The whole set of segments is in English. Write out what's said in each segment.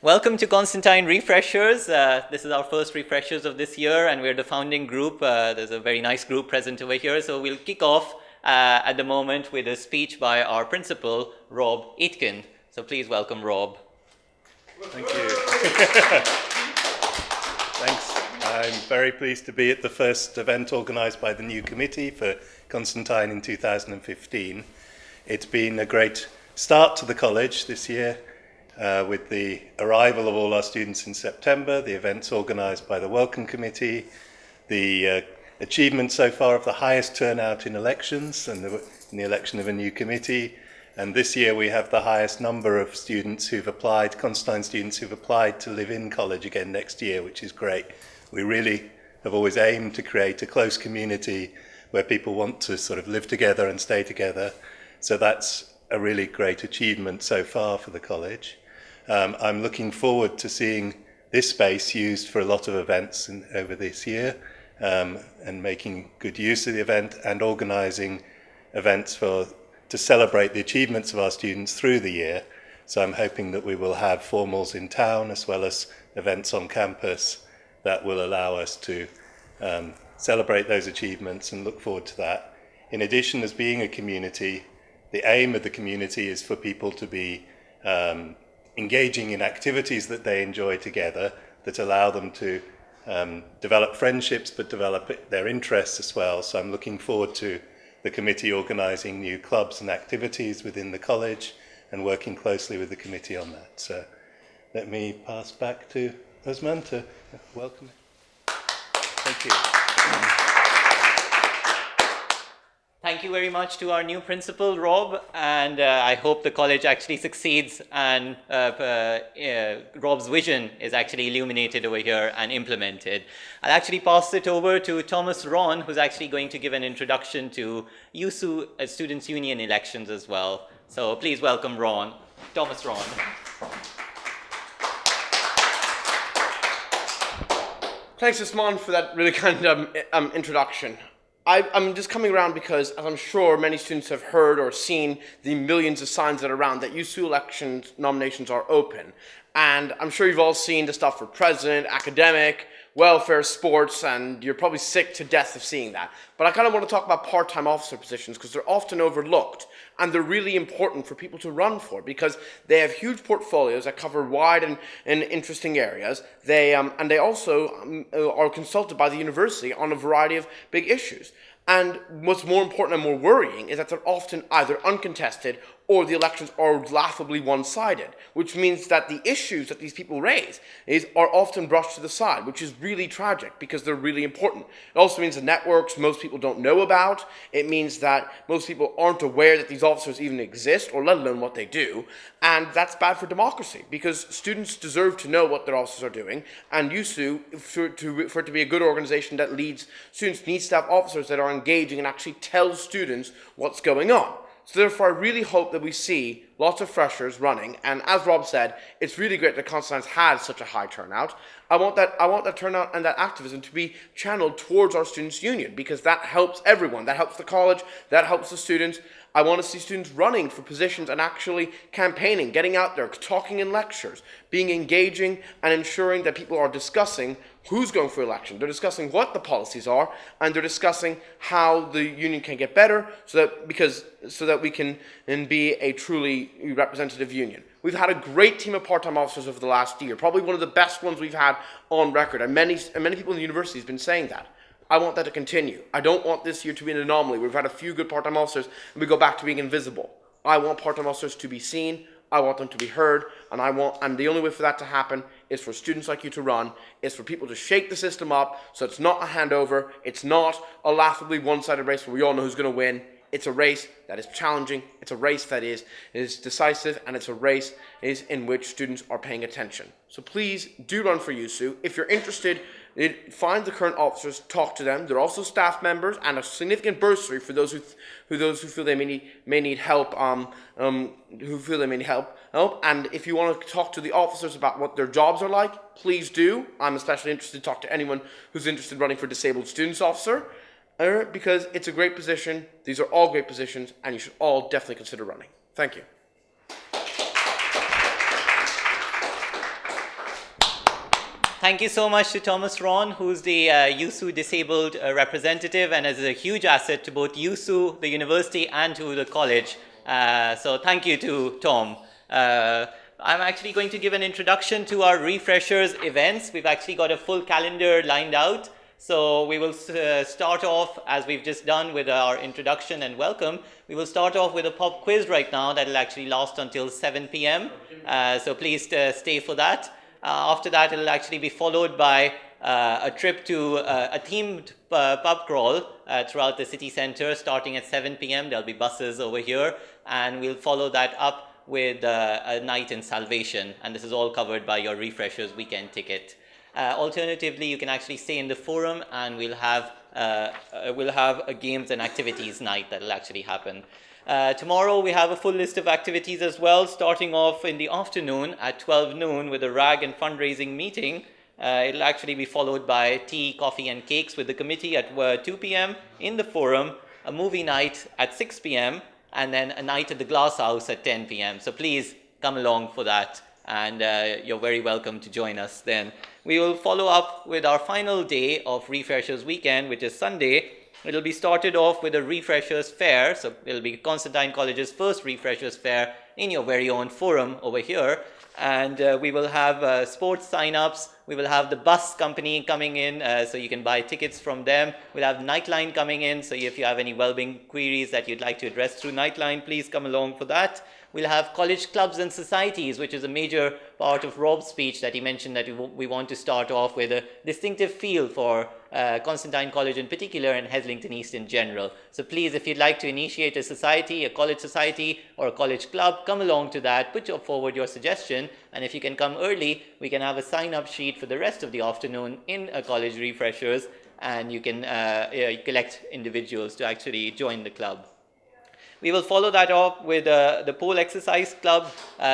Welcome to Constantine Refreshers. This is our first Refreshers of this year, and we're the founding group. There's a very nice group present over here. So we'll kick off at the moment with a speech by our principal, Rob Aitken. So please welcome Rob. Thank you. Thanks. I'm very pleased to be at the first event organised by the new committee for Constantine in 2015. It's been a great start to the college this year with the arrival of all our students in September, the events organised by the Welcome Committee, the achievement so far of the highest turnout in elections and in the election of a new committee. And this year we have the highest number of students who've applied, Constantine students who've applied to live in college again next year, which is great. We really have always aimed to create a close community where people want to sort of live together and stay together. So that's a really great achievement so far for the college. I'm looking forward to seeing this space used for a lot of events over this year and making good use of the event and organising events to celebrate the achievements of our students through the year. So I'm hoping that we will have formals in town as well as events on campus that will allow us to celebrate those achievements and look forward to that. In addition, as being a community, the aim of the community is for people to be engaging in activities that they enjoy together that allow them to develop friendships but develop their interests as well. So I'm looking forward to the committee organising new clubs and activities within the college and working closely with the committee on that. So let me pass back to Usman to welcome. Thank you. Thank you very much to our new principal, Rob, and I hope the college actually succeeds and Rob's vision is actually illuminated over here and implemented. I'll actually pass it over to Thomas Ron, who's actually going to give an introduction to YUSU Students' Union elections as well. So please welcome Ron. Thomas Ron. Thanks, Usman, for that really kind introduction. I'm just coming around because, as I'm sure many students have heard or seen, the millions of signs that are around that YUSU elections nominations are open. And I'm sure you've all seen the stuff for president, academic, welfare, sports, and you're probably sick to death of seeing that. But I kind of want to talk about part-time officer positions because they're often overlooked and they're really important for people to run for because they have huge portfolios that cover wide and interesting areas. And they also are consulted by the university on a variety of big issues. And what's more important and more worrying is that they're often either uncontested or the elections are laughably one-sided, which means that the issues that these people raise are often brushed to the side, which is really tragic because they're really important. It also means the networks most people don't know about. It means that most people aren't aware that these officers even exist, or let alone what they do. And that's bad for democracy because students deserve to know what their officers are doing. And YUSU, for it to be a good organization that leads students, needs to have officers that are engaging and actually tell students what's going on. So therefore, I really hope that we see lots of freshers running. And as Rob said, it's really great that Constantine's had such a high turnout. I want that turnout and that activism to be channeled towards our students' union because that helps everyone. That helps the college. That helps the students. I want to see students running for positions and actually campaigning, getting out there, talking in lectures, being engaging and ensuring that people are discussing who's going for election. They're discussing what the policies are and they're discussing how the union can get better so that we can be a truly representative union. We've had a great team of part-time officers over the last year, probably one of the best ones we've had on record, and many people in the university have been saying that. I want that to continue. I don't want this year to be an anomaly. We've had a few good part-time officers and we go back to being invisible. I want part-time officers to be seen. I want them to be heard. And the only way for that to happen is for students like you to run. It's for people to shake the system up so it's not a handover. It's not a laughably one-sided race where we all know who's going to win. It's a race that is challenging. It's a race that is decisive, and it's a race in which students are paying attention. So please do run for YUSU. If you're interested, find the current officers, talk to them. They're also staff members and a significant bursary for those who feel they may need help. And if you want to talk to the officers about what their jobs are like, please do. I'm especially interested to talk to anyone who's interested in running for disabled students officer. Because it's a great position. These are all great positions, and you should all definitely consider running. Thank you. Thank you so much to Thomas Ron, who's the YUSU disabled representative and is a huge asset to both YUSU, the university, and to the college. So thank you to Tom. I'm actually going to give an introduction to our refreshers events. We've actually got a full calendar lined out. So we will start off, as we've just done with our introduction and welcome, we will start off with a pop quiz right now that will actually last until 7 p.m. So please stay for that. After that, it will actually be followed by a trip to a themed pub crawl throughout the city center starting at 7 p.m. There'll be buses over here, and we'll follow that up with a night in Salvation, and this is all covered by your Refreshers weekend ticket. Alternatively, you can actually stay in the forum, and we'll have a games and activities night that will actually happen. Tomorrow we have a full list of activities as well, starting off in the afternoon at 12 noon with a rag and fundraising meeting. It'll actually be followed by tea, coffee and cakes with the committee at 2 p.m. in the forum, a movie night at 6 p.m. and then a night at the Glass House at 10 p.m. So please come along for that, and you're very welcome to join us then. We will follow up with our final day of Refreshers Weekend, which is Sunday. It'll be started off with a Refreshers Fair, so it'll be Constantine College's first Refreshers Fair in your very own forum over here. And we will have sports sign-ups. We will have the bus company coming in, so you can buy tickets from them. We'll have Nightline coming in, so if you have any well-being queries that you'd like to address through Nightline, please come along for that. We'll have college clubs and societies, which is a major part of Rob's speech that he mentioned, that we want to start off with a distinctive feel for Constantine College in particular and Heslington East in general. So please, if you'd like to initiate a society, a college society or a college club, come along to that, put forward your suggestion, and if you can come early, we can have a sign-up sheet for the rest of the afternoon in a college refreshers, and you can collect individuals to actually join the club. We will follow that up with the pole exercise club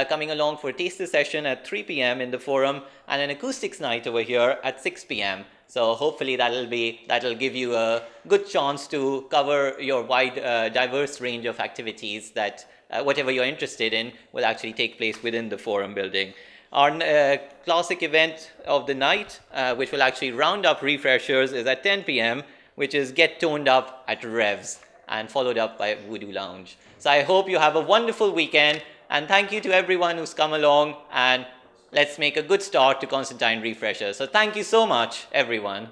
coming along for a taster session at 3 p.m. in the forum, and an acoustics night over here at 6 p.m. So hopefully that'll give you a good chance to cover your wide, diverse range of activities that whatever you're interested in will actually take place within the forum building. Our classic event of the night, which will actually round up refreshers, is at 10 p.m., which is Get Toned Up at Revs, and followed up by Voodoo Lounge. So I hope you have a wonderful weekend, and thank you to everyone who's come along, and let's make a good start to Constantine Refreshers. So thank you so much, everyone.